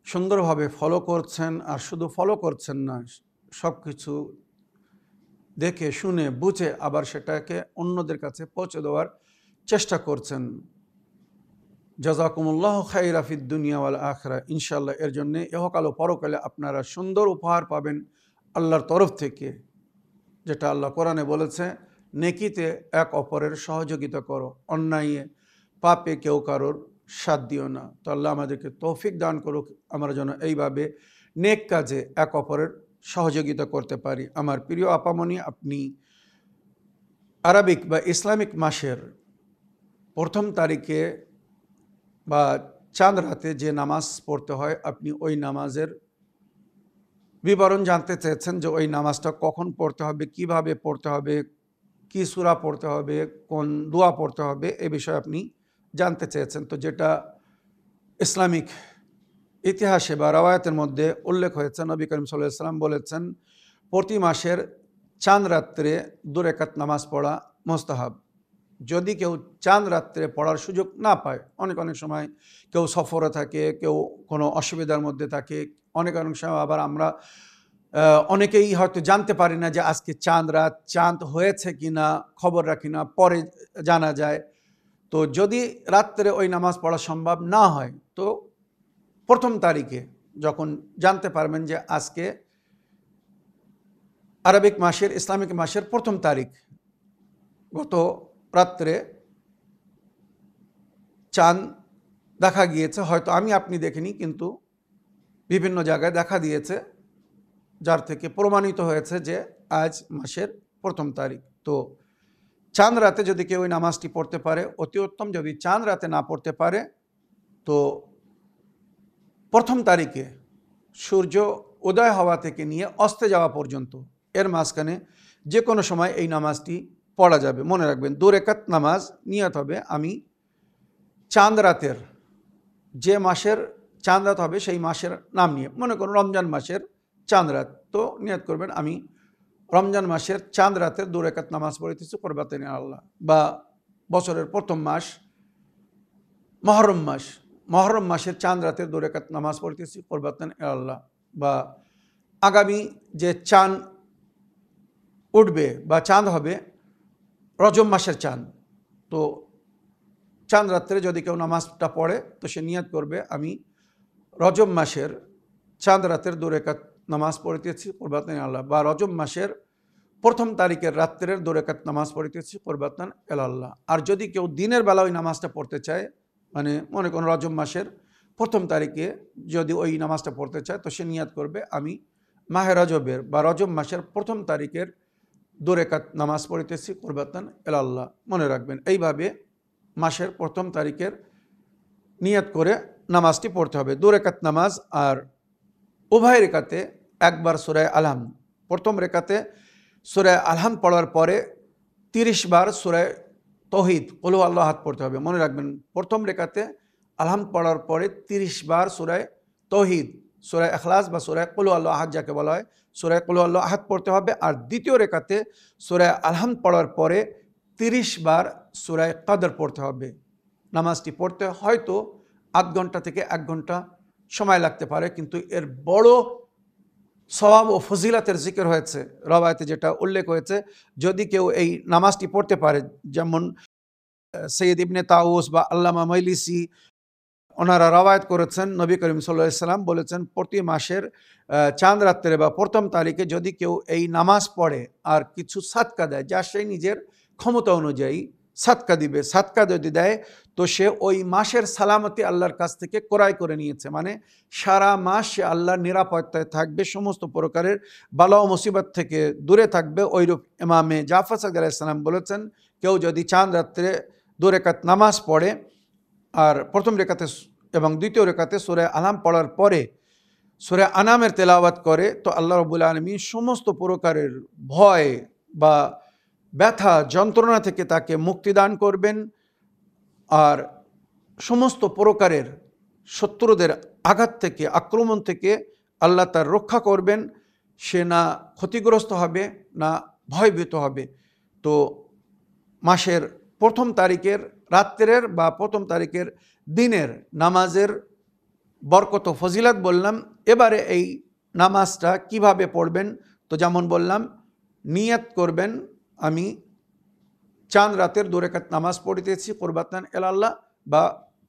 সুন্দরভাবে ফলো করছেন। আর শুধু ফলো করছেন না, সব কিছু দেখে শুনে বুঝে আবার সেটাকে অন্যদের কাছে পৌঁছে দেওয়ার চেষ্টা করছেন। জাযাকুমুল্লাহু খাইরা ফিদ দুনিয়া ওয়াল আখিরা। ইনশাআল্লাহ এর জন্য ইহকাল ও পরকালে আপনারা সুন্দর উপহার পাবেন আল্লাহর তরফ থেকে, যেটা আল্লাহ কোরআনে বলেছে, নেকিতে এক অপরের সহযোগিতা করো, অন্যায় পাপে কেউ কারোর সাথ দিও না। তো আল্লাহ আমাদেরকে তৌফিক দান করুক, আমরা যেন এইভাবে নেক কাজে এক অপরের সহযোগিতা করতে পারি। আমার প্রিয় আপামনি, আপনি আরবিক বা ইসলামিক মাসের প্রথম তারিখে বা চাঁদ রাতে যে নামাজ পড়তে হয়, আপনি ওই নামাজের বিবরণ জানতে চেয়েছেন, যে ওই নামাজটা কখন পড়তে হবে, কিভাবে পড়তে হবে, কি সূরা পড়তে হবে, কোন দোয়া পড়তে হবে, এ বিষয়ে আপনি জানতে চেয়েছেন। তো যেটা ইসলামিক ইতিহাসে বা রওয়ায়াতের মধ্যে উল্লেখ হয়েছে, নবী করিম সাল্লাল্লাহু আলাইহি ওয়াসাল্লাম বলেছেন, প্রতি মাসের চাঁদ রাত্রে 2 রাকাত নামাজ পড়া মুস্তাহাব। যদি কেউ চাঁদ রাত্রে পড়ার সুযোগ না পায়, অনেক সময় কেউ সফরে থাকে, কেউ কোনো অসুবিধার মধ্যে থাকে, অনেক সময় আবার আমরা অনেকেই হয়তো জানতে পারি না যে আজকে চাঁদ রাত, চাঁদ হয়েছে কিনা খবর রাখি না, পরে জানা যায়। তো যদি রাত্রে ওই নামাজ পড়া সম্ভব না হয়, তো প্রথম তারিখে যখন জানতে পারবেন যে আজকে আরবিক মাসের, ইসলামিক মাসের প্রথম তারিখ, গত রাত্রে চাঁদ দেখা গিয়েছে, হয়তো আপনি দেখিনি, কিন্তু বিভিন্ন জায়গায় দেখা দিয়েছে, যার থেকে প্রমাণিত হয়েছে যে আজ মাসের প্রথম তারিখ। তো চাঁদ রাতে যদি কেউ ওই নামাজটি পড়তে পারে অতি উত্তম। যদি চাঁদ রাতে না পড়তে পারে, তো প্রথম তারিখে সূর্য উদয় হওয়া থেকে নিয়ে অস্তে যাওয়া পর্যন্ত এর মাঝখানে যে কোনো সময় এই নামাজটি পড়া যাবে। মনে রাখবেন, 2 রাকাত নামাজ নিয়ত হবে আমি চাঁদ রাতের, যে মাসের চাঁদ রাত হবে সেই মাসের নাম নিয়ে। মনে করুন রমজান মাসের চাঁদ রাত, তো নিয়ত করবেন আমি রমজান মাসের চাঁদ রাতের 2 রাকাত নামাজ পড়িতেছি কুরবাতান আল্লাহ। বা বছরের প্রথম মাস মহরম মাসের চাঁদ রাতের 2 রাকাত নামাজ পড়িতেছি কুরবাতান আল্লাহ। বা আগামী যে চাঁদ উঠবে বা চাঁদ হবে রজব মাসের চাঁদ, তো চাঁদ রাত্রে যদি কেউ নামাজটা পড়ে তো সে নিয়ত করবে আমি রজব মাসের চাঁদ রাতের 2 রাকাত নামাজ পড়িতেছি কুরবাতান আল্লাহ। বা রজব মাসের প্রথম তারিখের রাত্রের 2 রাকাত নামাজ পড়িতেছি কুরবাতান আল্লাহ। আর যদি কেউ দিনের বেলা ওই নামাজটা পড়তে চায়, মানে মনে করুন রজব মাসের প্রথম তারিখে যদি ওই নামাজটা পড়তে চায়, তো সে নিয়াত করবে আমি মাহে রজবের বা রজব মাসের প্রথম তারিখের 2 রাকাত নামাজ পড়িতেছি কুরবাতান আল্লাহ। মনে রাখবেন, এইভাবে মাসের প্রথম তারিখের নিয়াত করে নামাজটি পড়তে হবে। 2 রাকাত নামাজ, আর উভয় রেখাতে একবার সূরা আলহাম, প্রথম রেখাতে সূরা আলহাম পড়ার পরে 30 বার সূরা তৌহিদ কুল হু আল্লাহু আহাদ পড়তে হবে। মনে রাখবেন, প্রথম রেখাতে আলহাম পড়ার পরে 30 বার সূরা তৌহিদ, সূরা ইখলাস বা সূরা কুল হু আল্লাহু আহাদ যাকে বলা হয়, সূরা কুল হু আল্লাহু আহাদ পড়তে হবে। আর দ্বিতীয় রেখাতে সূরা আলহাম পড়ার পরে 30 বার সূরা কদর পড়তে হবে। নামাজটি পড়তে হয়তো আধ ঘন্টা থেকে 1 ঘন্টা সময় লাগতে পারে, কিন্তু এর বড় সওয়াব ও ফজিলাতের জিকির হয়েছে, রওয়ায়াতে যেটা উল্লেখ হয়েছে। যদি কেউ এই নামাজটি পড়তে পারে, যেমন সৈয়দ ইবনে তাউস বা আল্লামা মাইলিসি, ওনারা রওয়ায়াত করেছেন, নবী করিম সাল্লাল্লাহু আলাইহি সাল্লাম বলেছেন প্রতি মাসের চাঁদ রাত্রে বা প্রথম তারিখে যদি কেউ এই নামাজ পড়ে আর কিছু সাদকা দেয়, যা সে নিজের ক্ষমতা অনুযায়ী সাদকা দিবে, সাদকা যদি দেয় তো সে ওই মাসের সালামতি আল্লাহর কাছ থেকে ক্রয় করে নিয়েছে। মানে সারা মাস সে আল্লাহর নিরাপত্তায় থাকবে, সমস্ত প্রকারের বালা ও মুসিবত থেকে দূরে থাকবে। ওইরূপ ইমামে জাফর সাদিক আলাইহিস সালাম বলেছেন, কেউ যদি চাঁদ রাত্রে 2 রাকাত নামাজ পড়ে আর প্রথম রেখাতে এবং দ্বিতীয় রেখাতে সূরা আনাম পড়ার পরে সূরা আনামের তেলাওয়াত করে, তো আল্লাহ রাব্বুল আলামিন সমস্ত প্রকারের ভয় বা ব্যথা যন্ত্রণা থেকে তাকে মুক্তি দান করবেন। আর সমস্ত প্রকারের শত্রুদের আঘাত থেকে, আক্রমণ থেকে আল্লাহ তার রক্ষা করবেন। সে না ক্ষতিগ্রস্ত হবে, না ভয়ভীত হবে। তো মাসের প্রথম তারিখের রাত্রের বা প্রথম তারিখের দিনের নামাজের বরকত ফজিলত বললাম। এবারে এই নামাজটা কিভাবে পড়বেন, তো যেমন বললাম নিয়ত করবেন আমি চাঁদ রাতের 2 রাকাত নামাজ পড়িতেছি কুরবাতান আল্লাহ, বা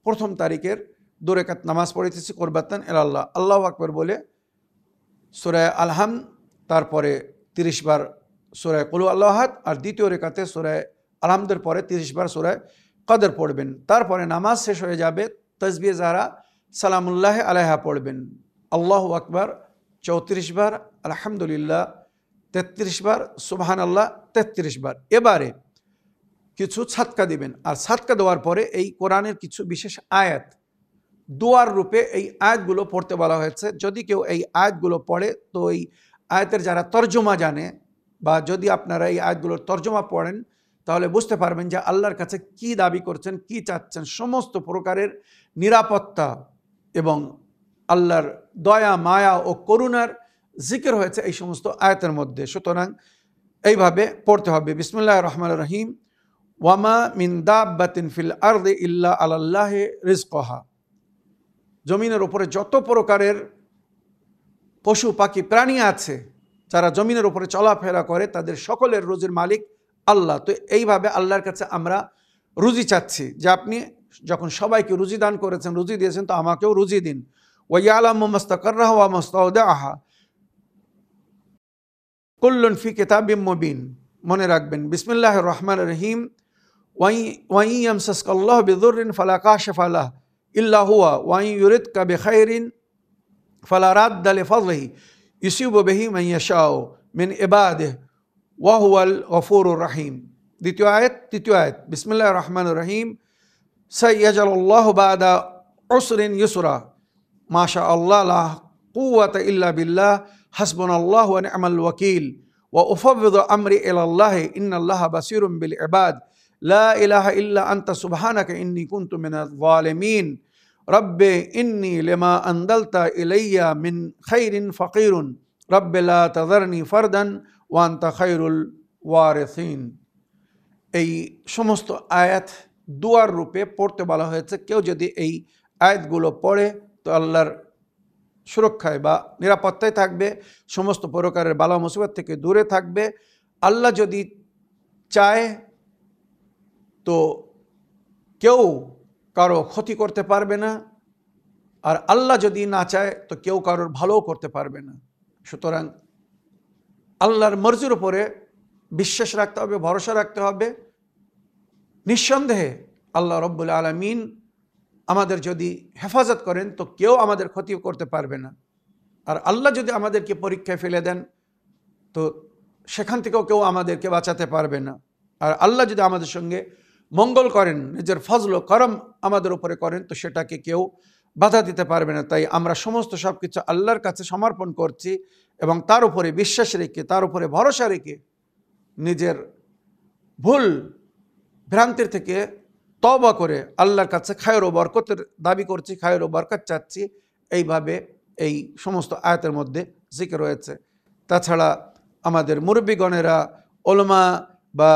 প্রথম তারিখের 2 রাকাত নামাজ পড়িতেছি কুরবাতান আল্লাহ। আল্লাহু আকবার বলে সূরা আলহাম, তারপরে 30 বার সূরা কুল হু আল্লাহু আহাদ, আর দ্বিতীয় রেখাতে সূরা আলহামদের পরে 30 বার সূরা কদর পড়বেন। তারপরে নামাজ শেষ হয়ে যাবে, তাসবিহ জাহরা সালামুল্লাহ আলাইহা পড়বেন। আল্লাহু আকবার 34 বার, আলহামদুলিল্লাহ 33 বার, সুবহানাল্লাহ 33 বার। এবারে কিছু সাদকা দিবেন, আর সাদকা দেওয়ার পরে এই কোরআনের কিছু বিশেষ আয়াত দোয়ার রূপে এই আয়াতগুলো পড়তে বলা হয়েছে। যদি কেউ এই আয়াতগুলো পড়ে, তো এই আয়াতের যারা তর্জমা জানে, বা যদি আপনারা এই আয়াতগুলোর তর্জমা পড়েন, তাহলে বুঝতে পারবেন যে আল্লাহর কাছে কি দাবি করছেন, কি চাচ্ছেন। সমস্ত প্রকারের নিরাপত্তা এবং আল্লাহর দয়া, মায়া ও করুণার জিকির হয়েছে এই সমস্ত আয়াতের মধ্যে। সুতরাং এইভাবে পড়তে হবে। বিসমিল্লাহির রহমানির রহিম। ওয়ামা মিন দাব্বাতিন ফিল আরদি ইল্লা আলাল্লাহি রিজকুহা, জমিনের উপরে যত প্রকারের পশু পাখি প্রাণী আছে যারা জমিনের উপরে চলাফেরা করে তাদের সকলের রুজির মালিক আল্লাহ। তো এইভাবে আল্লাহর কাছে আমরা রুজি চাচ্ছি যে আপনি যখন সবাইকে রুজি দান করেছেন, রুজি দিয়েছেন, তো আমাকেও রুজি দিন। ওয়াইয়ালামু মুস্তাকাররাহা ওয়া মুস্তাওদাআহা কুল্লুন ফি কিতাবিম মুবিন। মনে রাখবেন, বিসমিল্লাহির রহমানির রহিম। ওয়াই ইয়ামসাসকাল্লাহু বিদুররিন ফালা কাশিফা লাহু ইল্লা হুয়া ওয়াই ইউরিদকা বিখাইরিন ফালা রাদ্দা লিফাদলিহি ইউসিবু বিহি মান ইয়াশাউ মিন ইবাদিহি ওয়া হুয়াল গফুরুর রহিম। দ্বিতীয় আয়াত, তৃতীয় আয়াত, বিসমিল্লাহির রহমানির রহিম। সাইয়াজালুল্লাহু বাদা উসরিন ইউসরা মাশা আল্লাহ লা কুওয়াতা ইল্লা বিল্লাহ হাসবুনাল্লাহু ওয়া নি'মাল ওয়াকিল ওয়া উফাউযিদু আমরি ইলাল্লাহি ইন্নাল্লাহা বাসীরুম বিল ইবাদ লা ইলাহা ইল্লা আনতা সুবহানাকা ইন্নী কুনতু মিনাজ যালিমিন রব্বে ইন্নী লিমা আনজালতা ইলাইয়া মিন খাইরিন ফাকিরুন রব্বে লা তাযারনি ফারদান ওয়া আনতা খায়রুল ওয়ারিসিন। এই সমস্ত আয়াত দুয়ার রূপে পড়তে বলা হয়েছে। কেউ যদি এই আয়াতগুলো পড়ে তো আল্লাহর সুরক্ষায় বা নিরাপত্তায় থাকবে, সমস্ত প্রকারের বালা মুসিবত থেকে দূরে থাকবে। আল্লাহ যদি চায় তো কেউ কারো ক্ষতি করতে পারবে না, আর আল্লাহ যদি না চায় তো কেউ কারোর ভালোও করতে পারবে না। সুতরাং আল্লাহর মর্জির উপরে বিশ্বাস রাখতে হবে, ভরসা রাখতে হবে। নিঃসন্দেহে আল্লাহ রব্বুল আলামিন আমাদের যদি হেফাজত করেন তো কেউ আমাদের ক্ষতি করতে পারবে না। আর আল্লাহ যদি আমাদেরকে পরীক্ষায় ফেলে দেন তো সেখান থেকেও কেউ আমাদেরকে বাঁচাতে পারবে না। আর আল্লাহ যদি আমাদের সঙ্গে মঙ্গল করেন, নিজের ফজল ও করম আমাদের উপরে করেন, তো সেটাকে কেউ বাধা দিতে পারবে না। তাই আমরা সমস্ত সব কিছু আল্লাহর কাছে সমর্পণ করছি এবং তার উপরে বিশ্বাস রেখে, তার উপরে ভরসা রেখে নিজের ভুল ভ্রান্তির থেকে তওবা করে আল্লাহর কাছে খায়র ও বরকতের দাবি করছি, খায়র ও বরকত চাচ্ছি। এইভাবে এই সমস্ত আয়াতের মধ্যে জিকির রয়েছে। তাছাড়া আমাদের মুরব্বীগণেরা, ওলামা বা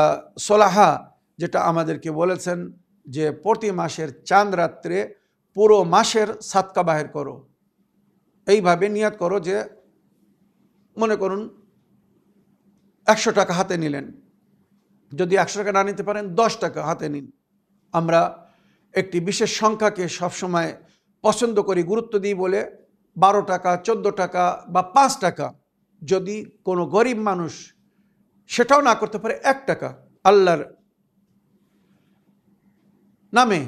সোলাহা যেটা আমাদেরকে বলেছেন যে প্রতি মাসের চাঁদ রাত্রে পুরো মাসের সাদকা বাহির করো। এইভাবে নিয়াত করো যে মনে করুন 100 টাকা হাতে নিলেন, যদি 100 টাকা না নিতে পারেন 10 টাকা হাতে নিন। আমরা একটি বিশেষ সংখ্যাকে সবসময় পছন্দ করি, গুরুত্ব দিই বলে 12 টাকা, 14 টাকা বা 5 টাকা, যদি কোনো গরিব মানুষ সেটাও না করতে পারে 1 টাকা আল্লাহর নামে,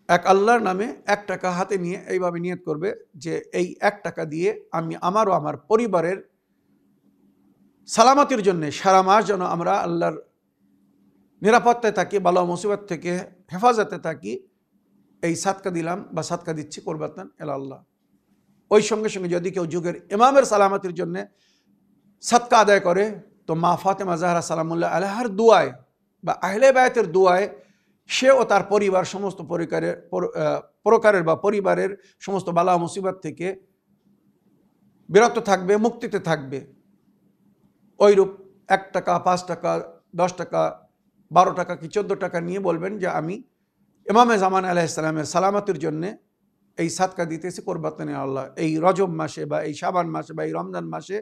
এক আল্লাহর নামে 1 টাকা হাতে নিয়ে এইভাবে নিয়ত করবে যে এই 1 টাকা দিয়ে আমি আমার ও আমার পরিবারের সালামতির জন্য সারা মাস যেন আমরা আল্লাহর নিরাপত্তায় থাকি, বালা মুসিবত থেকে হেফাজতে থাকি, এই সাদকা দিলাম বা সাদকা দিচ্ছি কুরবাতান ইলাল্লাহ। ওই সঙ্গে সঙ্গে যদি কেউ যুগের ইমামের সালামতির জন্য সাদকা আদায় করে তো মা ফাতেমা জাহরা সালামুল্লাহ আলাইহার দুয়ায় বা আহলে বায়তের দুয়ায় সে ও তার পরিবার সমস্ত প্রকারের বা পরিবারের সমস্ত বালা মুসিবত থেকে বিরত থাকবে, মুক্তিতে থাকবে। ওইরূপ 1 টাকা, 5 টাকা, 10 টাকা, 12 টাকা কি 14 টাকা নিয়ে বলবেন যে আমি ইমামে জামান আলাইহিস সালামের সালামতির জন্যে এই সাদকা দিতেছি কুরবাতান ইলাল্লাহ। এই রজব মাসে বা এই শাবান মাসে বা এই রমজান মাসে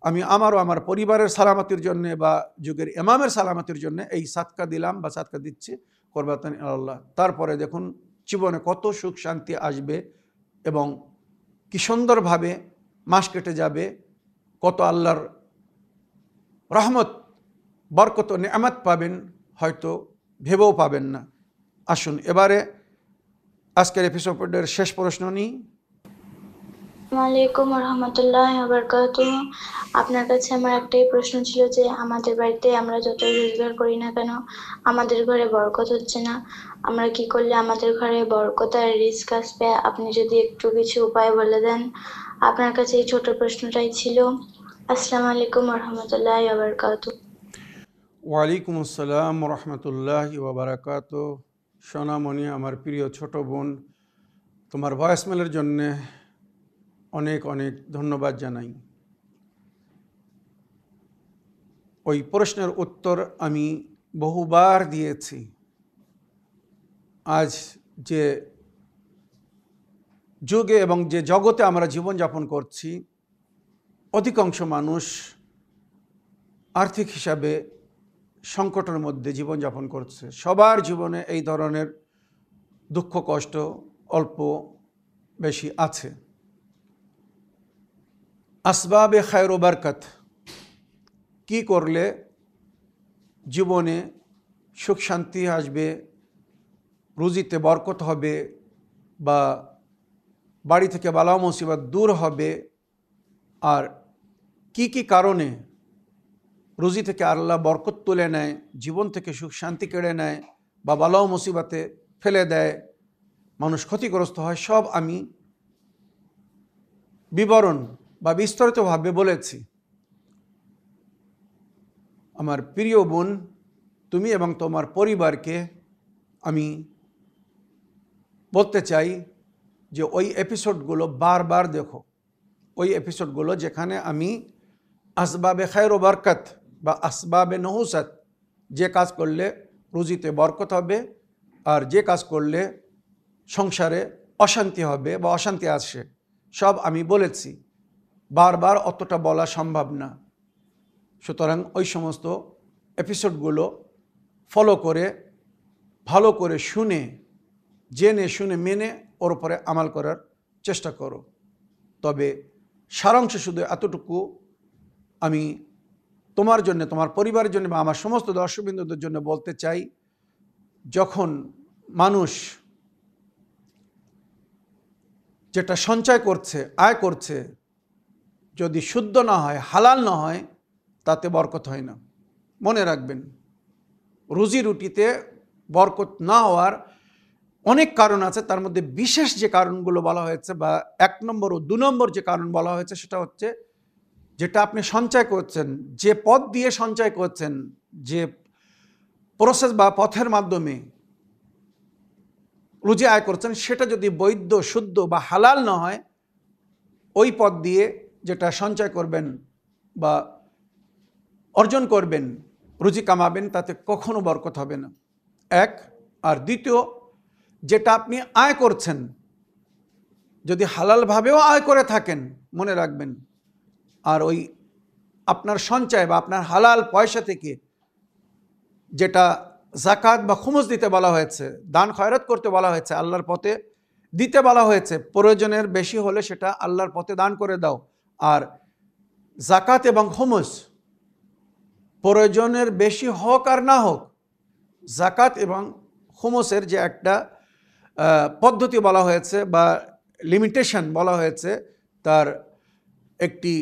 আমি আমার ও আমার পরিবারের সালামতির জন্যে বা যুগের ইমামের সালামতির জন্যে এই সাদকা দিলাম বা সাদকা দিচ্ছি কুরবাতান ইলাল্লাহ। তারপরে দেখুন জীবনে কত সুখ শান্তি আসবে এবং কি সুন্দরভাবে মাস কেটে যাবে, কত আল্লাহর রহমত, বরকত ও নেয়ামত পাবেন, হয়তো ভেবেও পাবেন না। আসুন এবারে আজকের এপিসোডের শেষ প্রশ্ন নিই। ওয়ালাইকুম রহমতুল্লাহ বারাকাতুহু। আপনার কাছে আমার একটাই প্রশ্ন ছিল যে আমাদের বাড়িতে আমরা যতই রোজগার করি না কেন আমাদের ঘরে বরকত হচ্ছে না, আমরা কি করলে আমাদের ঘরে বরকত আর রিজক আসবে? আপনি যদি একটু কিছু উপায় বলে দেন। আপনার কাছে এই ছোট প্রশ্নটাই ছিল। আসসালামু আলাইকুম রহমতুল্লাহ বারাকাতুহু। ওয়ালাইকুম আসসালাম রহমতুল্লাহি ওয়া বারাকাতুহু। সোনামণি, আমার প্রিয় ছোট বোন, তোমার ভয়েসমেলের জন্যে অনেক অনেক ধন্যবাদ জানাই। ওই প্রশ্নের উত্তর আমি বহুবার দিয়েছি। আজ যে যুগে এবং যে জগতে আমরা জীবনযাপন করছি, অধিকাংশ মানুষ আর্থিক হিসাবে সংকটের মধ্যে জীবনযাপন করছে। সবার জীবনে এই ধরনের দুঃখ কষ্ট অল্প বেশি আছে। আসবাবে খায়র ও বরকত, কী করলে জীবনে সুখ শান্তি আসবে, রুজিতে বরকত হবে, বা বাড়ি থেকে বালা মুসিবত দূর হবে, আর কি কি কারণে রুজি থেকে আল্লাহ বরকত তুলে নেয়, জীবন থেকে সুখ শান্তি কেড়ে নেয়, বা বালা মুসিবতে ফেলে দেয়, মানুষ ক্ষতিগ্রস্ত হয়, সব আমি বিবরণ বা বিস্তারিতভাবে বলেছি। আমার প্রিয় বোন, তুমি এবং তোমার পরিবারকে আমি বলতে চাই যে ওই এপিসোডগুলো বারবার দেখো। ওই এপিসোডগুলো যেখানে আমি আসবাবে খায়র ও বরকত বা আসবাবে নহুসত, যে কাজ করলে রুজিতে বরকত হবে আর যে কাজ করলে সংসারে অশান্তি হবে বা অশান্তি আসে, সব আমি বলেছি। বারবার অতটা বলা সম্ভব না। সুতরাং ওই সমস্ত এপিসোডগুলো ফলো করে ভালো করে শুনে জেনে শুনে মেনে ওর উপরে আমাল করার চেষ্টা করো। তবে সারাংশ শুধু এতটুকু আমি তোমার জন্য, তোমার পরিবারের জন্য বা আমার সমস্ত দর্শকবৃন্দদের জন্য বলতে চাই, যখন মানুষ যেটা সঞ্চয় করছে, আয় করছে, যদি শুদ্ধ না হয়, হালাল না হয়, তাতে বরকত হয় না। মনে রাখবেন, রুজি রুটিতে বরকত না হওয়ার অনেক কারণ আছে। তার মধ্যে বিশেষ যে কারণগুলো বলা হয়েছে, বা 1 নম্বর ও 2 নম্বর যে কারণ বলা হয়েছে, সেটা হচ্ছে যেটা আপনি সঞ্চয় করছেন, যে পথ দিয়ে সঞ্চয় করছেন, যে প্রসেস বা পথের মাধ্যমে রুজি আয় করছেন, সেটা যদি বৈধ, শুদ্ধ বা হালাল না হয়, ওই পথ দিয়ে যেটা সঞ্চয় করবেন বা অর্জন করবেন, রুজি কামাবেন, তাতে কখনো বরকত হবে না। এক। আর দ্বিতীয়, যেটা আপনি আয় করছেন, যদি হালালভাবেও আয় করে থাকেন, মনে রাখবেন, আর ওই আপনার সঞ্চয় বা আপনার হালাল পয়সা থেকে যেটা জাকাত বা খুমুস দিতে বলা হয়েছে, দান খয়রাত করতে বলা হয়েছে, আল্লাহর পথে দিতে বলা হয়েছে, প্রয়োজনের বেশি হলে সেটা আল্লাহর পথে দান করে দাও। আর জাকাত এবং খুমুস প্রয়োজনের বেশি হোক আর না হোক, জাকাত এবং খুমুসের যে একটা পদ্ধতি বলা হয়েছে বা লিমিটেশন বলা হয়েছে, তার একটি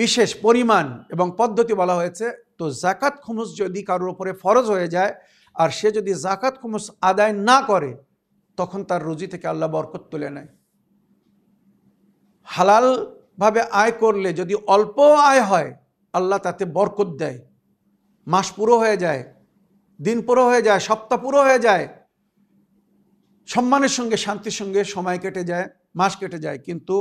বিশেষ পরিমাণ এবং পদ্ধতি বলা হয়েছে। তো জাকাত খুমুস যদি কারোর উপরে ফরজ হয়ে যায় আর সে যদি জাকাত খুমুস আদায় না করে, তখন তার রুজি থেকে আল্লাহ বরকত তুলে নেয়। হালালভাবে আয় করলে যদি অল্প আয় হয়, আল্লাহ তাতে বরকত দেয়। মাস পুরো হয়ে যায়, দিন পুরো হয়ে যায়, সপ্তাহ পুরো হয়ে যায়, সম্মানের সঙ্গে শান্তির সঙ্গে সময় কেটে যায়, মাস কেটে যায়। কিন্তু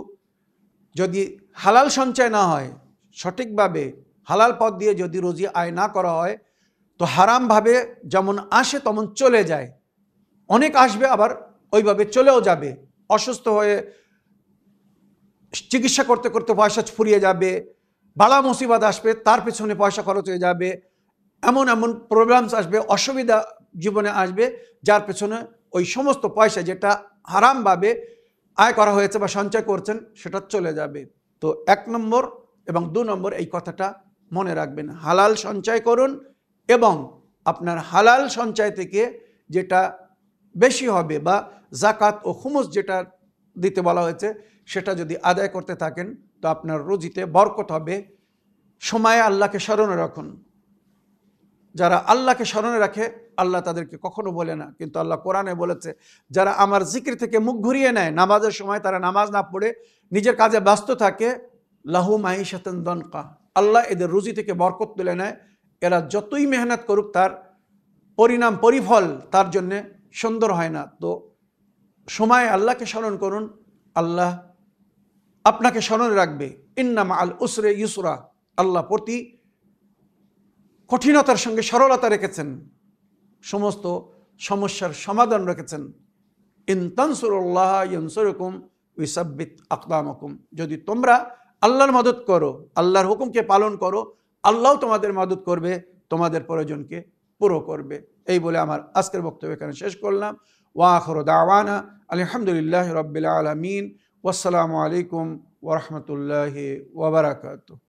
যদি হালাল সঞ্চয় না হয়, সঠিকভাবে হালাল পথ দিয়ে যদি রুজি আয় না করা হয়, তো হারামভাবে যেমন আসে তেমন চলে যায়। অনেক আসবে, আবার ওইভাবে চলেও যাবে। অসুস্থ হয়ে চিকিৎসা করতে করতে পয়সা ফুরিয়ে যাবে, বালা মুসিবত আসবে, তার পেছনে পয়সা খরচ হয়ে যাবে, এমন এমন প্রবলেমস আসবে, অসুবিধা জীবনে আসবে, যার পেছনে ওই সমস্ত পয়সা যেটা হারামভাবে আয় করা হয়েছে বা সঞ্চয় করছেন, সেটা চলে যাবে। তো 1 নম্বর এবং 2 নম্বর এই কথাটা মনে রাখবেন। হালাল সঞ্চয় করুন এবং আপনার হালাল সঞ্চয় থেকে যেটা বেশি হবে বা জাকাত ও খুমুস যেটা দিতে বলা হয়েছে, সেটা যদি আদায় করতে থাকেন, তো আপনার রুজিতে বরকত হবে। সময়ে আল্লাহকে স্মরণে রাখুন। যারা আল্লাহকে স্মরণে রাখে, আল্লাহ তাদেরকে কখনো বলে না। কিন্তু আল্লাহ কোরআনে বলেছে, যারা আমার জিকির থেকে মুখ ঘুরিয়ে নেয়, নামাজের সময় তারা নামাজ না পড়ে নিজের কাজে ব্যস্ত থাকে, লাহু মাঈশাতান দনকা, আল্লাহ এদের রুজি থেকে বরকত তুলে নেয়। এরা যতই মেহনত করুক, তার পরিণাম, পরিফল তার জন্যে সুন্দর হয় না। তো সময় আল্লাহকে স্মরণ করুন, আল্লাহ আপনাকে স্মরণে রাখবে। ইন্না মাআল উসরে ইউসরা, আল্লাহ প্রতি কঠিনতার সঙ্গে সরলতা রেখেছেন, সমস্ত সমস্যার সমাধান রেখেছেন। ইন তানসুরুল্লাহ ইয়ানসুরকুম ওয়াইসাব্বিত আকদামাকুম, যদি তোমরা আল্লাহর মদদ করো, আল্লাহর হুকুমকে পালন করো, আল্লাহ তোমাদের মদদ করবে, তোমাদের প্রয়োজনকে পুরো করবে। এই বলে আমার আজকের বক্তব্য এখানে শেষ করলাম। ওয়া আখিরু দাওয়ানা আলহামদুলিল্লাহি রাব্বিল আলামিন। ওয়াসসালামু আলাইকুম ওয়া রাহমাতুল্লাহি ওয়া বারাকাতুহু।